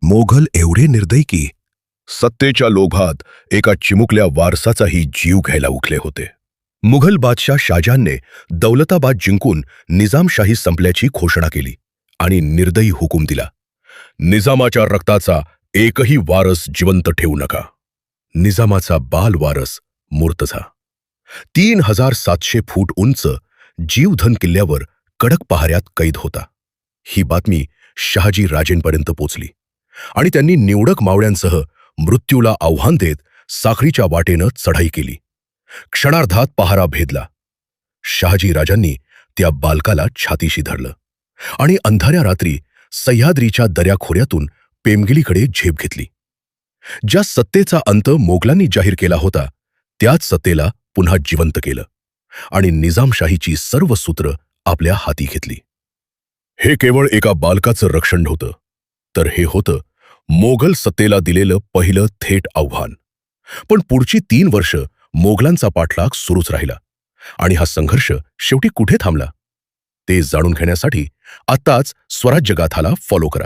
मोघल एवढे निर्दयी की सत्तेच्या लोभात एका चिमुकल्या वारसाचाही जीव घ्यायला उठले होते. मुघल बादशाह शाहजहानने दौलताबाद जिंकून निजामशाही संपल्याची घोषणा केली आणि निर्दयी हुकूम दिला, निजामाच्या रक्ताचा एकही वारस जिवंत ठेवू नका. निजामाचा बाल वारस मुर्तझा 3700 फूट उंच जीवधन किल्ल्यावर कडक पहाऱ्यात कैद होता. ही बातमी शहाजी राजेंपर्यंत पोचली आणि त्यांनी निवडक मावळ्यांसह मृत्यूला आव्हान देत साखळीच्या वाटेनं चढाई केली. क्षणार्धात पहारा भेदला. शहाजी राजांनी त्या बालकाला छातीशी धरलं आणि अंधाऱ्या रात्री सह्याद्रीच्या दऱ्याखोऱ्यातून पेमगिलीकडे झेप घेतली. ज्या सत्तेचा अंत मोगलांनी जाहीर केला होता त्याच सत्तेला पुन्हा जिवंत केलं आणि निजामशाहीची सर्व सूत्र आपल्या हाती घेतली. हे केवळ एका बालकाचं रक्षण नव्हतं, तर हे होतं मोगल सत्तेला दिलेलं पहिलं थेट आव्हान. पण पुढची 3 वर्ष मोगलांचा पाठलाग सुरूच राहिला आणि हा संघर्ष शेवटी कुठे थांबला ते जाणून घेण्यासाठी आत्ताच स्वराज्य गाथाला फॉलो करा.